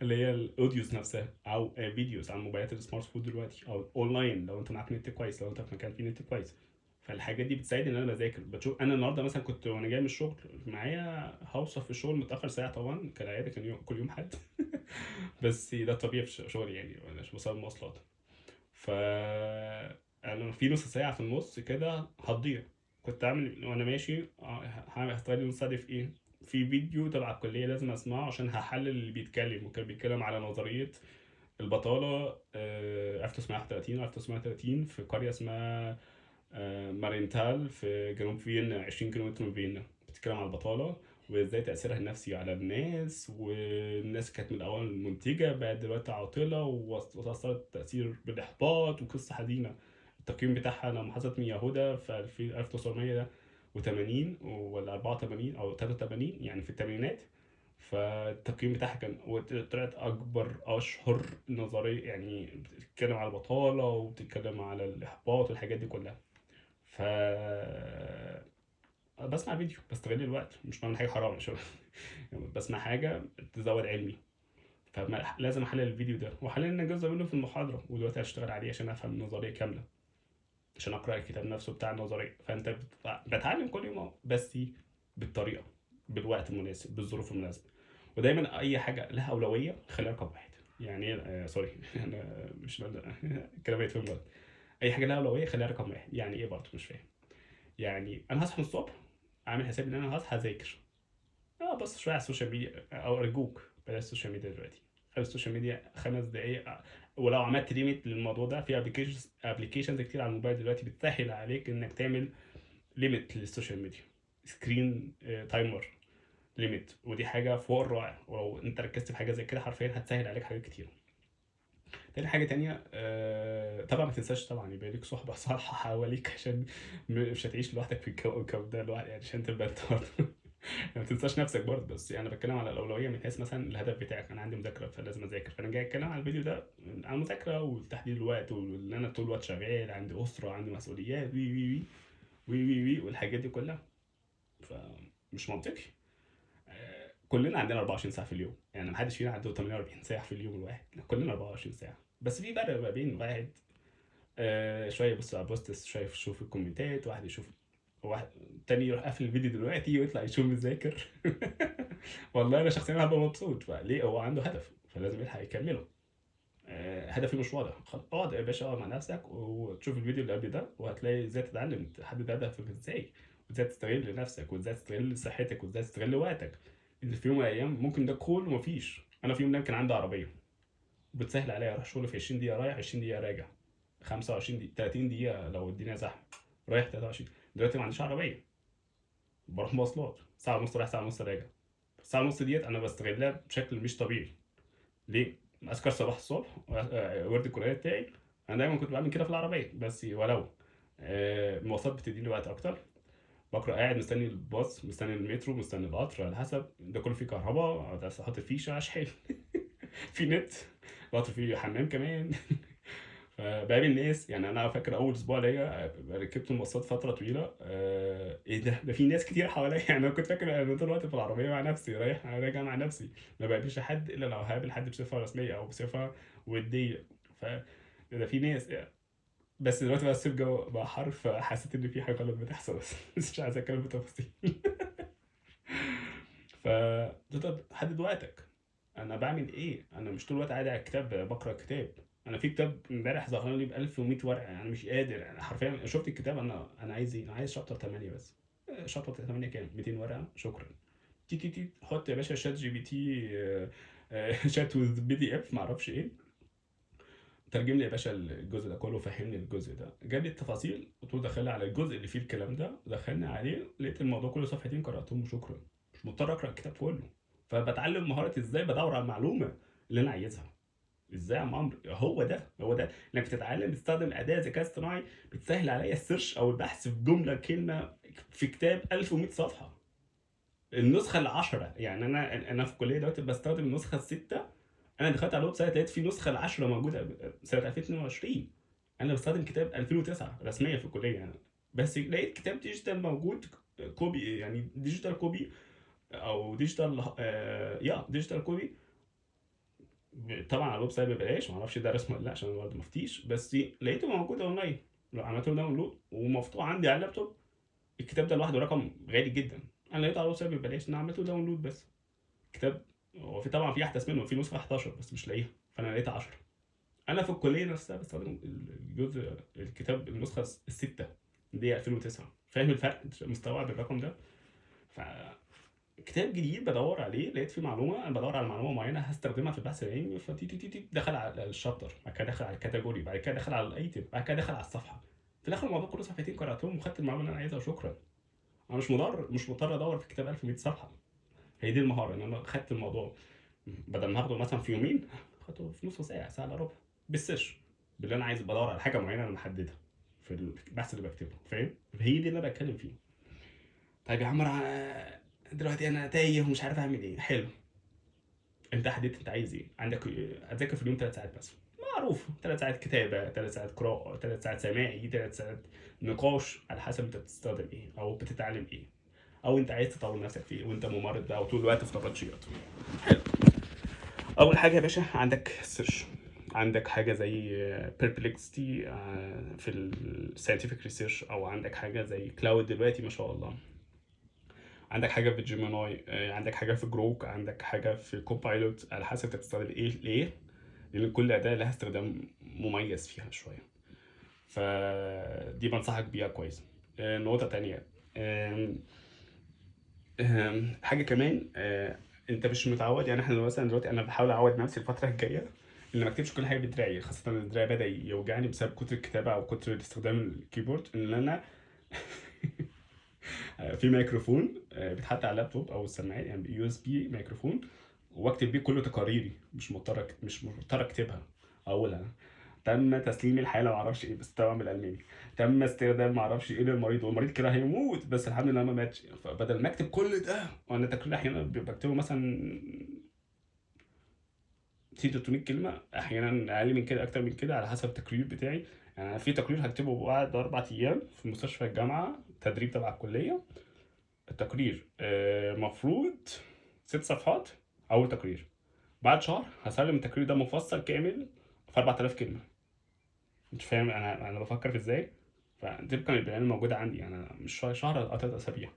اللي هي الاوديوز نفسها، او فيديوز على الموبايلات السمارت فون دلوقتي، او اونلاين لو انت معاك نت كويس، لو انت في مكان فيه نت كويس. فالحاجات دي بتساعدني ان انا بذاكر، بشوف. انا النهارده مثلا كنت وانا جاي من الشغل معايا هوصل في الشغل متاخر ساعه طبعا كالعاده، كان يوم كل يوم حد بس ده طبيعي في شغلي يعني، مش بسبب المواصلات. ف انا في نص ساعه في النص كده هتضيع. كنت عامل وانا ماشي هستغل النص ساعه دي في ايه؟ في فيديو تبع الكليه لازم اسمعه عشان هحلل اللي بيتكلم، وكان بيتكلم على نظريه البطاله 1931 1930 في قريه اسمها مارينتال في جنوب فيينا، 20 كيلومتر من فيينا. بتتكلم على البطاله وازاي تاثيرها النفسي على الناس، والناس كانت من الاول منتجه بقت دلوقتي عاطله، وتاثرت تاثير بالاحباط وقصه حزينه. التقييم بتاعها لما حصلت من يهودا في 1980 ولا 84 او 83، يعني في الثمانينات. فالتقييم بتاعها كان، وطلعت اكبر اشهر نظريه، يعني بتتكلم على البطاله وبتتكلم على الاحباط والحاجات دي كلها. ف بسمع فيديو بستغل الوقت، مش بعمل حاجه حرام عشان يعني بسمع حاجه تزود علمي. فلازم احلل الفيديو ده، وحللنا جزء منه في المحاضره، ودلوقتي هشتغل عليه عشان افهم النظريه كامله، عشان اقرا الكتاب نفسه بتاع النظريه. فانت بتعلم كل يوم بس بالطريقه، بالوقت المناسب، بالظروف المناسبه. ودايما اي حاجه لها اولويه خليها رقم واحد. يعني ايه سوري انا مش الكلام يتفهم غلط. اي حاجه لها اولويه خليها رقم واحد، يعني ايه برضه مش فاهم. يعني انا هصحى الصبح عامل حساب ان انا هصحى اذاكر، بص شويه على السوشيال ميديا، او ارجوك بلاش السوشيال ميديا دلوقتي. خلي السوشيال ميديا 5 دقايق. ولو عملت ليميت للموضوع ده، في ابلكيشنز كتير على الموبايل دلوقتي بتسهل عليك انك تعمل ليميت للسوشيال ميديا، سكرين تايمر ليميت. ودي حاجه فوق الرائع، ولو انت ركزت في حاجه زي كده حرفيا هتسهل عليك حاجات كتير. تاني حاجة تانية طبعا ما تنساش طبعا يبقى ليك صحبة صالحة حواليك، عشان مش هتعيش لوحدك في الكوكب ده لوحدك، يعني عشان تبقى انت برضه ما تنساش نفسك برضه. بس يعني انا بتكلم على الاولويه من حيث مثلا الهدف بتاعك. انا عندي مذاكره فلازم اذاكر، فانا جاي اتكلم على الفيديو ده عن المذاكره وتحديد الوقت، وان انا طول الوقت شغال، عندي اسره، عندي مسؤوليات، وي والحاجات دي كلها. فمش منطقي. كلنا عندنا 24 ساعه في اليوم، يعني محدش فينا عنده 48 ساعه في اليوم الواحد، كلنا 24 ساعه. بس في فرق ما بين واحد شويه يبص على بوستس، شويه يشوف الكومنتات، واحد يشوف واحد تاني يروح قافل الفيديو دلوقتي ويطلع يشوف بيذاكر. والله انا شخصيا هبقى مبسوط، فليه؟ هو عنده هدف فلازم يلحق يكمله. هدفي مش واضح، اقعد يا باشا، اقعد مع نفسك وتشوف الفيديو اللي قبل ده وهتلاقي ازاي تتعلم تحدد هدفك ازاي، وازاي تستغل نفسك، وازاي تستغل صحتك، وازاي تستغل وقتك. اللي في يوم من الايام ممكن ده كله مفيش. انا في يوم ده كان عندي عربيه وبتسهل عليا اروح شغل في 20 دقيقه رايح، 20 دقيقه راجع، 25 دقيقه، 30 دقيقه لو الدنيا زحمه رايح 23. دلوقتي ما عنديش عربيه، بروح مواصلات ساعه ونص رايح ساعه ونص راجع. الساعه ونص ديت انا بستغلها بشكل مش طبيعي. ليه؟ اذكر صباح الصبح ورد الكليه بتاعي. انا دايما كنت بعمل كده في العربيه، بس ولو المواصلات بتديني وقت اكتر. بقرا قاعد مستني الباص، مستني المترو، مستني القطر، على حسب ده كله فيه كهرباء، بس احط الفيشه اشحن. في نت، القطر فيه حمام كمان. فبقابل ناس. يعني انا فاكر اول اسبوع ليا ركبت المواصلات فتره طويله، ايه ده في ناس كتير حواليا. يعني انا كنت فاكر انا طول الوقت في العربيه مع نفسي رايح راجع مع نفسي، ما بقابلش حد الا لو هقابل حد بصفه رسميه او بصفه وديه. ف ده في ناس يعني. بس دلوقتي بقى الصيف جو بقى حر، فحسيت ان في حاجه غلط بتحصل، بس مش عايز اتكلم بتفاصيل. ف حدد وقتك. انا بعمل ايه؟ انا مش طول الوقت قاعد على الكتاب بقرا كتاب. انا في كتاب امبارح ظهر لي ب 1100 ورقه، انا مش قادر. انا حرفيا شفت الكتاب، انا عايز ايه؟ انا عايز شابتر 8 بس. شابتر 8 كام؟ 200 ورقه، شكرا. تي تي تي حط يا باشا شات جي بي تي، شات وذ بي دي اف، معرفش ايه. ترجم لي يا باشا الجزء ده كله، فهمني الجزء ده، جاب لي التفاصيل، قلت له دخلني على الجزء اللي فيه الكلام ده، دخلني عليه لقيت الموضوع كله صفحتين قراتهم وشكرا. مش مضطر اقرا الكتاب كله. فبتعلم مهاره ازاي بدور على المعلومه اللي انا عايزها. ازاي يا عم عمرو؟ هو ده انك بتتعلم تستخدم اداه ذكاء اصطناعي بتسهل عليا السيرش او البحث في جمله كلمه في كتاب 1100 صفحه. النسخه العشرة، يعني انا في الكليه دلوقتي بستخدم النسخه السته. انا دخلت على الويب سايت لقيت في نسخه العشرة موجوده سنه 2022. انا بستخدم كتاب 2009 رسميا في الكليه يعني. بس لقيت كتاب ديجيتال موجود، كوبي يعني ديجيتال كوبي، او ديجيتال ديجيتال كوبي. طبعا على الويب سايت ببلاش، معرفش ده رسمي ولا لا عشان انا برضه مفتيش، بس لقيته موجود اونلاين. لو عملت له داونلود ومفتوح عندي على اللابتوب. الكتاب ده لوحده رقم غالي جدا. انا لقيته على الويب سايت ببلاش، انا عملت له داونلود بس. كتاب، هو في طبعا في احدث منه، في نسخه 11 بس مش لاقيها، فانا لقيت 10. انا في الكليه نفسها بستخدم الجزء الكتاب النسخه السته دي 2009. فاهم الفرق؟ مستوعب الرقم ده؟ ف كتاب جديد بدور عليه، لقيت فيه معلومه، انا بدور على معلومه معينه هستخدمها في البحث العلمي، فتي تي تي تي دخل على الشابتر، بعد كده دخل على الكاتيجوري، بعد كده دخل على الايتم، بعد كده دخل على الصفحه. في الاخر الموضوع كله صفحتين قراتهم وخدت المعلومه اللي انا عايزها وشكرا. انا مش مضطر ادور في كتاب 1100 صفحه. هي دي المهاره، ان انا خدت الموضوع بدل ما هاخده مثلا في يومين، خدته في نص ساعه، ساعه الا ربع، بالسيرش، باللي انا عايز بدور على حاجه معينه انا محددها في البحث اللي بكتبه. فاهم؟ هي دي اللي انا بتكلم فيه. طيب يا عمرو، دلوقتي انا تايه ومش عارف اعمل ايه. حلو، انت حددت انت عايز ايه. عندك اذاكر في اليوم 3 ساعات بس، معروف. 3 ساعات كتابه، 3 ساعات قراءه، 3 ساعات سماعي، 3 ساعات نقاش، على حسب انت بتستخدم ايه او بتتعلم ايه، او انت عايز تطور نفسك في ايه وانت ممرض بقى وطول الوقت في نبطشيات. حلو. اول حاجه يا باشا عندك سيرش. عندك حاجه زي بيربلكستي في الساينتفك ريسيرش، او عندك حاجه زي كلاود دلوقتي ما شاء الله. عندك حاجه في جيميناي، عندك حاجه في جروك، عندك حاجه في كوبايلوت، على حسب انت بتستخدم ايه ليه. لان كل اداه لها استخدام مميز فيها شويه. فدي بنصحك بيها كويس. نقطه تانية، حاجه كمان، انت مش متعود. يعني احنا مثلا دلوقتي انا بحاول اعود نفسي الفتره الجايه ان ما اكتبش كل حاجه بدراعي، خاصه ان الدراع بدا يوجعني بسبب كتر الكتابه او كتر استخدام الكيبورد. ان انا في ميكروفون بيتحط على اللابتوب او السماعات، يعني يو اس بي ميكروفون، واكتب بيه كل تقاريري، مش مضطر اكتبها. اقولها تم تسليم الحاله، ما اعرفش ايه، بس طبعا بالالماني. تم استخدام ما اعرفش ايه للمريض، والمريض كده هيموت، بس الحمد لله ما ماتش. فبدل ما اكتب كل ده، وانا تقريبا احيانا بكتبه مثلا 300 كلمه، احيانا اقل من كده، اكتر من كده، على حسب التقرير بتاعي. يعني أنا في تقرير هكتبه بعد 4 ايام في مستشفى الجامعه، تدريب تبع الكليه. التقرير مفروض 6 صفحات اول تقرير. بعد شهر هسلم التقرير ده مفصل كامل في 4000 كلمه. انت فاهم انا بفكر في ازاي؟ فدي كان البلان الموجودة عندي، أنا مش شهر أو 3 أسابيع.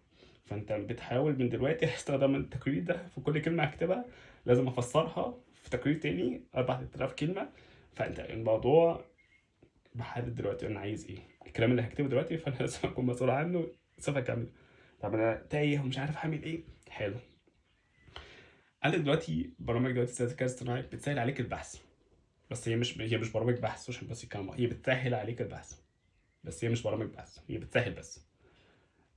فأنت بتحاول من دلوقتي استخدام التقرير ده في كل كلمة هكتبها لازم أفسرها في تقرير تاني 4000 كلمة. فأنت الموضوع بحدد دلوقتي أنا عايز إيه، الكلام اللي هكتبه دلوقتي فأنا لازم أكون مسؤول عنه صفة كاملة. طب أنا تايه ومش عارف هعمل إيه، حلو. عندك دلوقتي برامج دلوقتي زي الذكاء الاصطناعي بتسهل عليك البحث، بس هي مش برامج بحث عشان بس الكلام، هي بتسهل عليك البحث بس هي مش برامج بحث، هي بتسهل بس.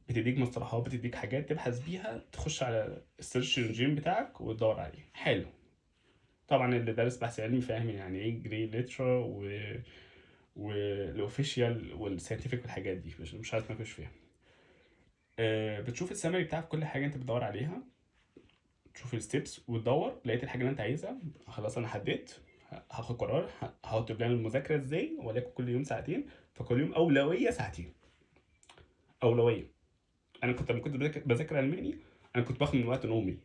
بتديك مصطلحات، بتديك حاجات تبحث بيها، تخش على السيرش انجين بتاعك وتدور عليه، حلو. طبعا اللي دارس بحث علمي فاهم يعني ايه جري ليترا والاوفيشال والساينتفك والحاجات دي، مش عايز اتناقش فيها. بتشوف السمري بتاع كل حاجه انت بتدور عليها، تشوف الستبس وتدور، لقيت الحاجه اللي انت عايزها، خلاص انا حددت، هاخد قرار، هحط بلان المذاكره ازاي، وليكن كل يوم ساعتين، فكل يوم اولويه ساعتين، اولويه. انا كنت لما كنت بذاكر الماني انا كنت باخد من وقت نومي،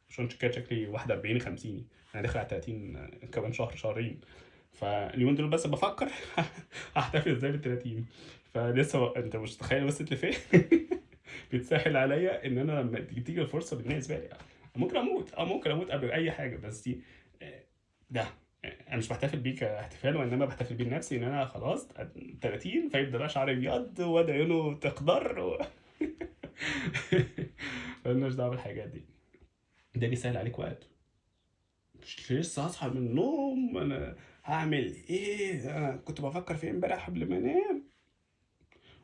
عشان كده شكلي 41 50، انا داخل على 30 كمان شهر شهرين. فاليومين دول بس بفكر هحتفل ازاي بال 30. فلسه انت مش متخيل وصلت لفين. بيتسهل عليا ان انا لما تيجي الفرصه بالنسبه لي ممكن اموت، ممكن اموت قبل اي حاجه، بس دي ده انا مش بحتفل بيه كاحتفال، وانما بحتفل بيه لنفسي ان انا خلاص 30 فيبدا بقى شعري ابيض واد عيونه تخضر مالناش دعوه بالحاجات دي. ده بيسهل عليك وقت، مش لسه هصحى من النوم انا هعمل ايه، انا كنت بفكر في إيه امبارح قبل ما انام.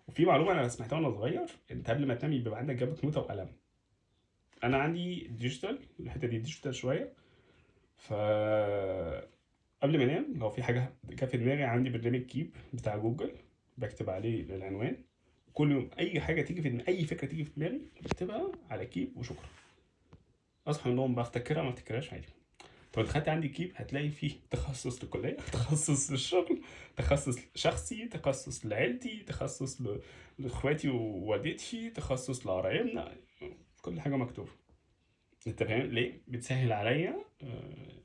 وفي معلومه انا سمعتها وانا صغير، انت قبل ما تنام بيبقى عندك جنبك نوتة وقلم. انا عندي ديجيتال، الحته دي ديجيتال شويه. ف قبل ما انام لو في حاجه جت في دماغي عندي برنامج كيب بتاع جوجل، بكتب عليه العنوان، كل يوم اي حاجه تيجي في دماغي، اي فكره تيجي في دماغي بكتبها على كيب وشكرا. اصحى من النوم بفتكرها ما افتكرهاش عادي. طب دخلت عندي كيب هتلاقي فيه تخصص للكليه، تخصص للشغل، تخصص شخصي، تخصص لعيلتي، تخصص لاخواتي ووالدتي، تخصص لقرايبنا، كل حاجه مكتوبه. انت فاهم ليه بتسهل عليا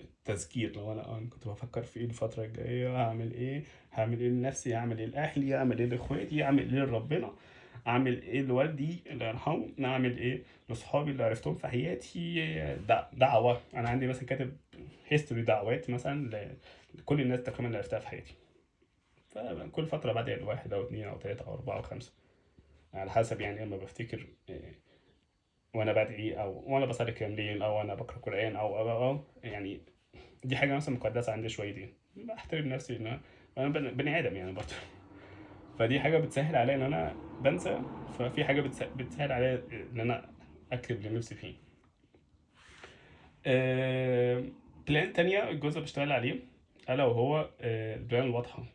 التذكير، لو أنا كنت بفكر في ايه الفتره الجايه، هعمل ايه، هعمل ايه لنفسي، هعمل ايه لاهلي، هعمل ايه لاخواتي، هعمل ايه لربنا، اعمل ايه لوالدي الله يرحمه، اعمل ايه لاصحابي اللي عرفتهم في حياتي. دعوه، انا عندي مثلا كاتب هيستوري دعوات مثلا لكل الناس تقريبا اللي عرفتها في حياتي. فكل فتره بدعي لواحد او اتنين او تلاته او اربعه او خمسه على حسب، يعني لما بفتكر وانا بدعي او وانا بصلي قيام ليل او انا بقرا قران او يعني دي حاجه مثلا مقدسه عندي شويتين، بحترم نفسي ان انا بني ادم يعني برضه. فدي حاجه بتسهل عليا ان انا بنسى، ففي حاجه بتسهل عليا ان انا اكتب اللي نفسي فيه. بلان تانية الجزء اللي بشتغل عليه الا وهو البلان الواضحه.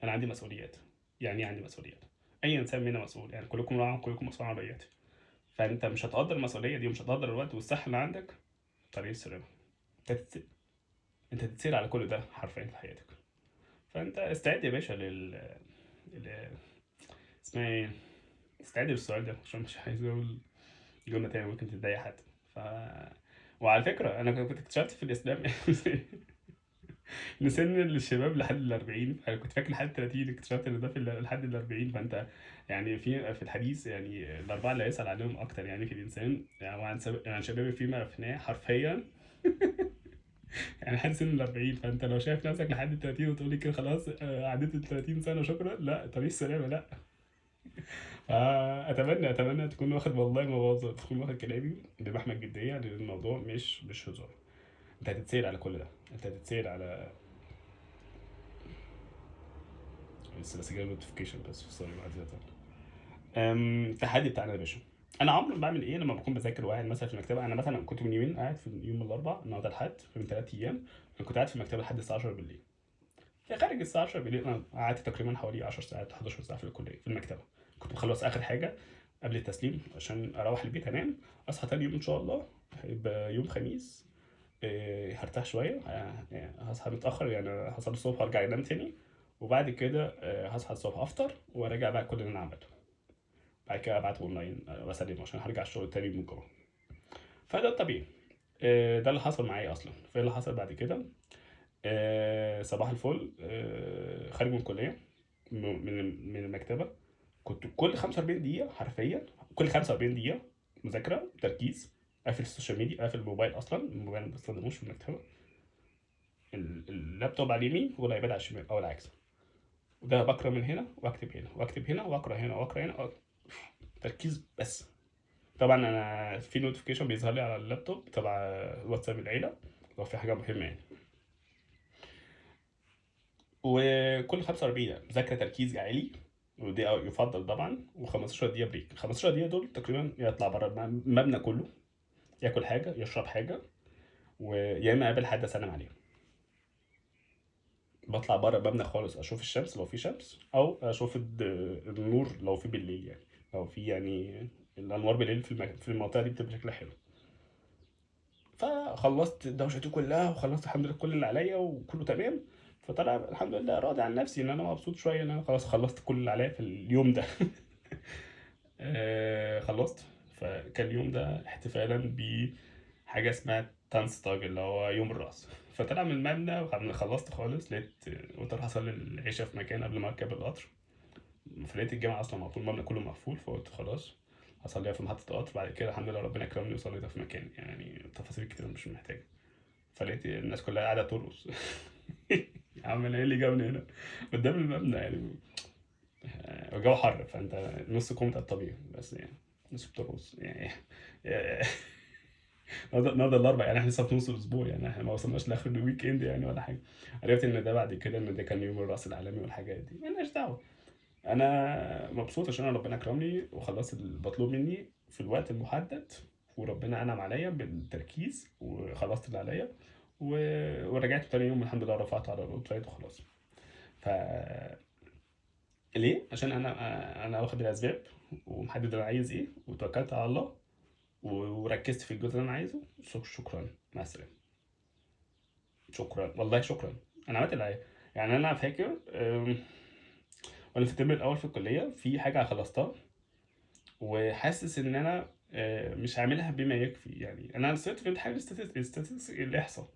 انا عندي مسؤوليات، يعني ايه عندي مسؤوليات؟ اي انسان منا مسؤول، يعني كلكم راع كلكم مسؤول عن رعيته. فانت مش هتقدر المسؤوليه دي ومش هتقدر الوقت والصحه اللي عندك طريق السلامه. انت انت تتسال على كل ده حرفيا في حياتك. فانت استعد يا باشا ال... اسمها ايه، استعد للسؤال ده عشان مش عايز اقول جمله تانية ممكن تضايق حد. ف وعلى فكره انا كنت اكتشفت في الاسلام ان سن الشباب لحد ال 40، انا كنت فاكر لحد 30، اكتشفت ان ده في لحد ال 40. فانت يعني في الحديث يعني الاربعه اللي هيسال عليهم اكتر يعني في الانسان، يعني عن شباب فيما افناه حرفيا. يعني لحد سن ال 40. فانت لو شايف نفسك لحد ال 30 وتقول لي كده خلاص عديت ال 30 سنه شكرا، لا طريق السلامه لا. اتمنى تكون واخد، والله ما بهزر، تكون واخد كلامي بمحمل الجديه، لان الموضوع مش هزار. انت هتتسال على كل ده، انت هتتسال على بس جاي نوتيفيكيشن بس سوري معذره. التحدي بتاعنا يا باشا، انا عمري ما بعمل ايه لما بكون بذاكر وقاعد مثلا في المكتبه. انا مثلا كنت من يومين قاعد في يوم الاربعاء النهارده الحد، من 3 ايام انا كنت قاعد في المكتبه لحد الساعه 10 بالليل. في خارج الساعه 10 بالليل انا قعدت تقريبا حوالي 10 ساعات 11 ساعه في الكليه في المكتبه. كنت بخلص اخر حاجه قبل التسليم عشان اروح البيت انام، اصحى تاني يوم ان شاء الله هيبقى يوم خميس. هرتاح شويه، هصحى متاخر يعني هصلي الصبح هرجع انام تاني. وبعد كده هصحى الصبح افطر وراجع بقى كل اللي انا عملته. بعد كده ابعته اونلاين واسلمه عشان هرجع الشغل تاني من الجمعه. فده الطبيعي. ده اللي حصل معايا اصلا. فايه اللي حصل بعد كده؟ صباح الفل، خارج من الكليه، من المكتبه، كنت كل 45 دقيقة حرفيا، كل 45 دقيقة مذاكرة تركيز، قافل السوشيال ميديا، قافل الموبايل أصلا، الموبايل ما بستخدموش في المكتبة، اللابتوب على اليمين والأيباد على الشمال أو العكس، وده بقرا من هنا واكتب هنا واكتب هنا واقرا هنا واقرا هنا، تركيز بس. طبعا انا في نوتيفيكيشن بيظهر لي على اللابتوب تبع واتساب العيله لو في حاجه مهمه يعني. وكل 45 دقيقه مذاكره تركيز عالي، ودي يفضل طبعا، و15 دقيقه بريك. 15 دقيقه دول تقريبا يطلع بره المبنى كله، ياكل حاجه يشرب حاجه، ويا اما اقابل حد اسلم عليه. بطلع بره المبنى خالص، اشوف الشمس لو في شمس، او اشوف النور لو في بالليل يعني، لو في يعني الانوار بالليل في المنطقه دي بتبقى شكلها حلو. فخلصت دوشتي كلها، وخلصت الحمد لله كل اللي عليا وكله تمام. فطلع الحمد لله راضي عن نفسي ان انا مبسوط شويه ان انا خلاص خلصت كل اللي عليا في اليوم ده. خلصت. فكان اليوم ده احتفالا بحاجه اسمها تانستاج اللي هو يوم الرأس. فطلع من المبنى خلصت خالص، لقيت قلت اروح اصلي العشاء في مكان قبل ما اركب القطر. فلقيت الجامعه اصلا مقفول، المبنى كله مقفول، فقلت خلاص هصليها في محطه القطر. بعد كده الحمد لله ربنا كرمني وصليتها في مكان، يعني تفاصيل كتير مش محتاجه. فلقيت الناس كلها قاعده ترقص. يا عم انا ايه اللي جابني هنا قدام المبنى يعني؟ الجو حر، فانت نص كومة الطبيعي بس يعني نص بترقص يعني. نقدر الاربع يعني، احنا لسه في نص الاسبوع يعني، احنا ما وصلناش لاخر الويك اند يعني ولا حاجه. عرفت ان ده بعد كده ان ده كان يوم الرأس العالمي والحاجات دي، مالناش دعوه. انا مبسوط عشان انا ربنا كرمني وخلصت المطلوب مني في الوقت المحدد، وربنا انعم عليا بالتركيز وخلصت اللي عليا، ورجعت تاني يوم الحمد لله رفعت على الويب سايت وخلاص. ف ليه؟ عشان انا واخد بالاسباب، ومحدد انا عايز ايه، وتوكلت على الله، وركزت في الجزء اللي انا عايزه. شكرا، مع السلامه. شكرا والله شكرا. انا عملت اللي عليا. يعني انا فاكر وانا في الترم الاول في الكليه في حاجه خلصتها، وحاسس ان انا مش عاملها بما يكفي. يعني انا نسيت في امتحان الاستاتستكس الاحصاء،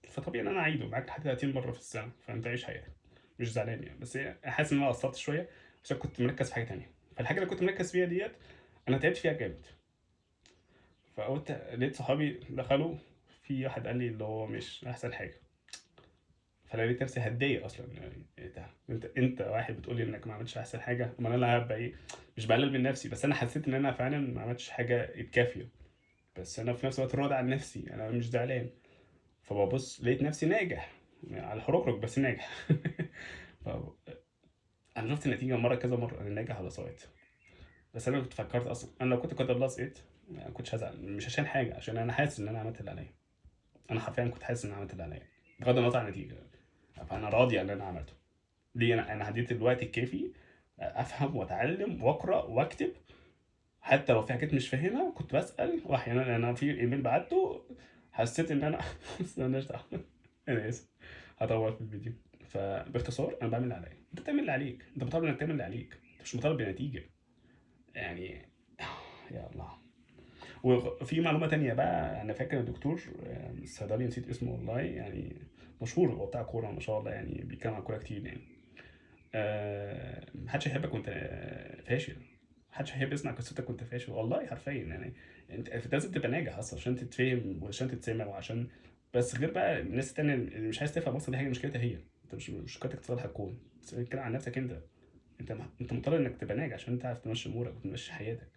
فطبيعي ان انا اعيده معاك لحد 30 مره في السنه، فانت عيش حياتك. مش زعلان يعني، بس حاسس ان انا قصرت شويه عشان كنت مركز في حاجه تانية. فالحاجه اللي كنت مركز فيها ديت انا تعبت فيها جامد. فقلت لقيت صحابي دخلوا، في واحد قال لي اللي هو مش احسن حاجه. فلقيت نفسي هتضايق اصلا، يعني ايه ده، انت واحد بتقول لي انك ما عملتش احسن حاجه، امال انا هبقى ايه؟ مش بقلل من نفسي، بس انا حسيت ان انا فعلا ما عملتش حاجه كافيه. بس انا في نفس الوقت راضي عن نفسي، انا مش زعلان. فببص لقيت نفسي ناجح على الحركرك بس ناجح. ف... انا شفت النتيجه مره كذا مره، انا ناجح على سايت. بس انا كنت فكرت اصلا انا لو كنت قدر الله سقطت ما كنتش هزعل، مش عشان حاجه، عشان انا حاسس ان انا عملت اللي عليا. انا حرفيا كنت حاسس ان انا عملت اللي عليا بغض النظر عن النتيجه. فانا راضي عن اللي انا عملته. ليه؟ انا هديت الوقت الكافي افهم واتعلم واقرا واكتب. حتى لو في حاجات مش فاهمها كنت بسال، واحيانا انا في ايميل بعته حسيت ان انا بس مالناش دعوه. انا اسف، هطول في الفيديو. فباختصار انا بعمل اللي عليا، انت بتعمل اللي عليك، انت مطالب انك تعمل اللي عليك، انت مش مطالب بنتيجه يعني. يا الله. وفي معلومه تانية بقى، انا فاكر الدكتور الصيدلي نسيت اسمه والله يعني، مشهور، هو بتاع كوره ما شاء الله يعني، بيتكلم عن كوره كتير يعني. محدش هيحبك وانت فاشل. محدش هيحب يسمع قصتك وانت فاشل والله حرفيا يعني. انت لازم تبقى ناجح اصلا عشان تتفهم وعشان تتسمع وعشان، بس غير بقى الناس التانية اللي مش عايز تفهم اصلا، دي حاجه مشكلتها هي. انت مش مشكلتك تصلح الكون، بس اتكلم عن نفسك انت. انت مضطر انك تبقى ناجح عشان تعرف تمشي امورك وتمشي حياتك.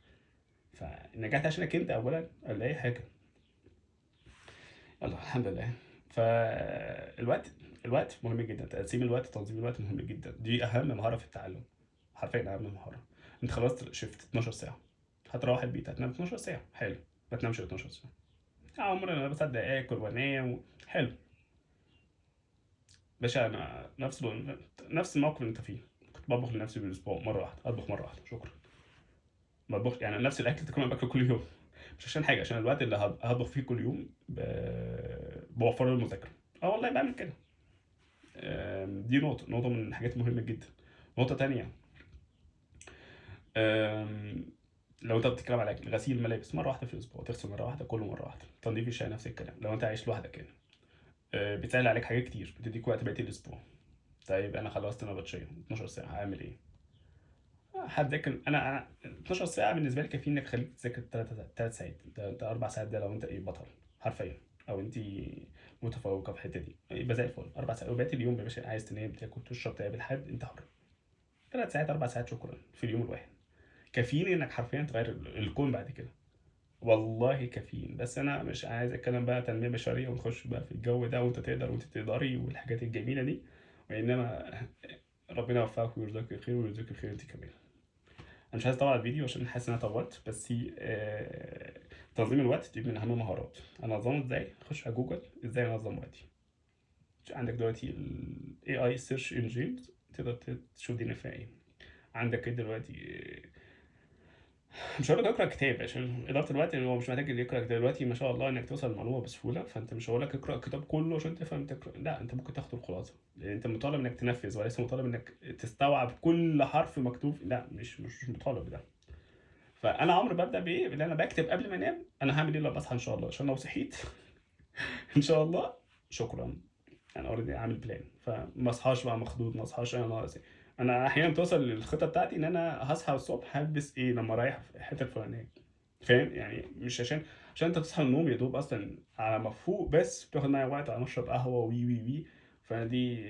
فالنجاح ده عشانك انت اولا قبل اي حاجه. يلا الحمد لله. الوقت مهم جدا، تقسيم الوقت، تنظيم الوقت مهم جدا، دي اهم مهاره في التعلم. حرفيا اهم مهاره. انت خلصت شفت 12 ساعه، هتروح البيت هتنام 12 ساعه، حلو. ما تنامش 12 ساعه. عمري انا بصدق اكل وانام حلو. باشا انا نفس الموقف اللي انت فيه. كنت بطبخ لنفسي بالاسبوع مره واحده، اطبخ مره واحده شكرا. بطبخ يعني نفس الاكل تقريبا باكله كل يوم. مش عشان حاجه، عشان الوقت اللي هطبخ فيه كل يوم بوفره للمذاكره. اه والله بعمل كده. دي نقطة من الحاجات المهمة جدا. نقطة تانية، آم، لو انت بتتكلم على غسيل الملابس مرة واحدة في الأسبوع، تغسل مرة واحدة، كله مرة واحدة. تنظيف الشقة نفس الكلام لو انت عايش لوحدك يعني. بتسهل عليك حاجات كتير، بتديك وقت بقية الأسبوع. طيب أنا خلصت نبطشية 12 ساعة هعمل إيه؟ هتذاكر. انا 12 ساعه بالنسبه لي كافيين انك تخليك تذاكر 3 ساعات. انت 4 ساعات ده لو انت ايه بطل حرفيا، او انت متفوقه في الحته دي، يبقى زي الفل. 4 ساعات وبقيت اليوم يا باشا عايز تنام تاكل تشرب تقابل حد انت حر. 3 ساعات 4 ساعات شكرا في اليوم الواحد، كافيين انك حرفيا تغير الكون بعد كده. والله كافيين. بس انا مش عايز اتكلم بقى تنميه بشريه ونخش بقى في الجو ده وانت تقدر وانت تقدري والحاجات الجميله دي، وانما ربنا يوفقك ويرزقك الخير ويرزقك الخير انت كمان. انا مش عايز اطول على الفيديو عشان حاسس ان انا طولت، بس تنظيم الوقت دي من اهم المهارات. انا انظمه ازاي؟ خش على جوجل ازاي انظم وقتي. عندك دلوقتي ال AI search engine تقدر تشوف دي فيها ايه. عندك كده دلوقتي مش هقول لك اقرا كتاب عشان اداره الوقت، هو مش محتاج اللي يقرا كتاب دلوقتي ما شاء الله انك توصل للمعلومه بسهوله. فانت مش هقول لك اقرا الكتاب كله عشان تفهم تقرا، لا انت ممكن تاخد الخلاصه، لان انت مطالب انك تنفذ وليس مطالب انك تستوعب كل حرف مكتوب. لا مش مطالب بده. فانا عمري ببدا بايه؟ اللي انا بكتب قبل ما انام انا هعمل ايه لما اصحى ان شاء الله، عشان لو صحيت ان شاء الله شكرا انا اوريدي عامل بلان. فما اصحاش بقى مخضوض، ما اصحاش انا ناقص. انا احيانا توصل للخطه بتاعتي ان انا هصحى الصبح هلبس ايه لما رايح في الحته الفلانيه. فاهم يعني؟ مش عشان انت تصحى من النوم يا دوب اصلا على مفهوم، بس بتاخد معايا وقت على مشرب قهوه وي. فدي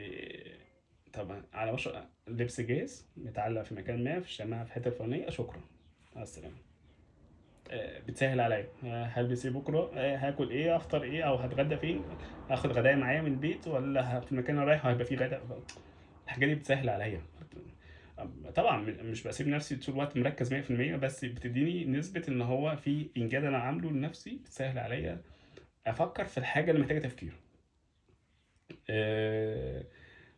طبعا على مشرب لبس جاهز متعلق في مكان ما في الشماعه في الحته الفلانيه شكرا مع السلامه. بتسهل عليا. هلبس ايه بكره، هاكل ايه، افطر ايه، او هتغدى فين، هاخد غدايا معايا من البيت ولا في المكان اللي رايح هيبقى فيه غدا. الحاجات دي بتسهل عليا. طبعا مش بسيب نفسي طول الوقت مركز 100%، بس بتديني نسبة ان هو في انجاز انا عامله لنفسي، بتسهل عليا افكر في الحاجة اللي محتاجة تفكير. آه،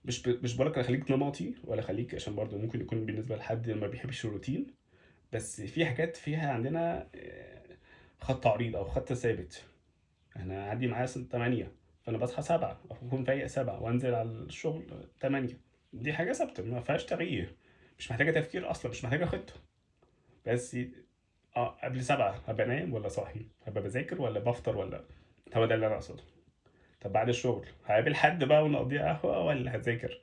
مش بقولك اخليك نمطي ولا خليك، عشان برضه ممكن يكون بالنسبة لحد ما بيحبش الروتين. بس في حاجات فيها عندنا خط عريض او خط ثابت. انا عندي معايا 8، فانا بصحى 7 اكون فايق 7 وانزل على الشغل 8. دي حاجة ثابتة ما فيهاش تغيير، مش محتاجة تفكير اصلا، مش محتاجة خطة. بس قبل 7 هابقى نايم والّا صاحي؟ هابقى باذاكر والّا بافطر والّا هو ده اللي أنا أقصده. طب بعد الشغل هاقابل حد بقى ونقضيها قهوة والّا هاذاكر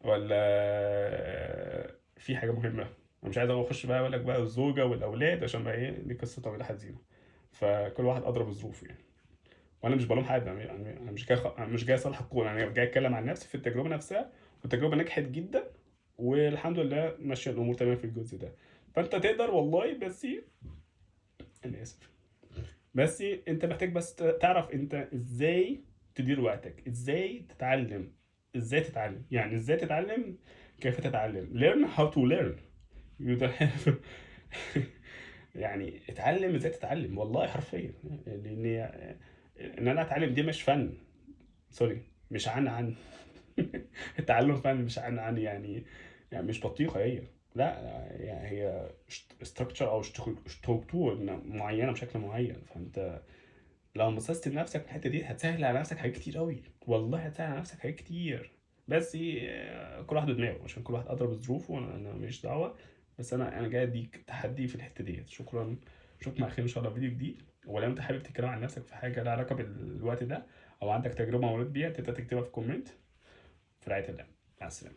والّا في حاجة مهمة؟ أنا مش عايز أخش بقى أقول لك بقى الزوجة والأولاد عشان بقى إيه، دي قصة طويلة حزينة. فكل واحد أدرى بظروفه يعني. وأنا مش بالوم حد، أنا مش جاي أصالح الكون، أنا جاي أتكلم عن نفسي في التجربة نفسها، والتجربة نجحت جدًا، والحمد لله ماشية الأمور تمام في الجزء ده. فأنت تقدر والله، بس أنا آسف. بس انت محتاج بس تعرف انت ازاي تدير وقتك، ازاي تتعلم يعني ازاي تتعلم، كيف تتعلم. learn how to learn. you don't have يعني اتعلم ازاي تتعلم والله حرفيا. لان ان انا اتعلم دي مش فن، سوري، مش عن التعلم فن مش عن يعني مش بطيخة هي. لا يعني هي structure او ستركتور معينة بشكل معين. فانت لو بصصت لنفسك في الحته دي هتسهل على نفسك حاجات كتير قوي، والله هتسهل على نفسك حاجات كتير. بس كل واحد ودماغه، عشان كل واحد ادرى بظروفه، وانا ماليش دعوه. بس انا جاي اديك تحدي في الحته ديت. شكرا. اشوفك على خير ان شاء الله في فيديو جديد. ولو انت حابب تتكلم عن نفسك في حاجه لها علاقه بالوقت ده، او عندك تجربه مريت بيها تقدر تكتبها في كومنت. في رعايه الله. مع السلامه.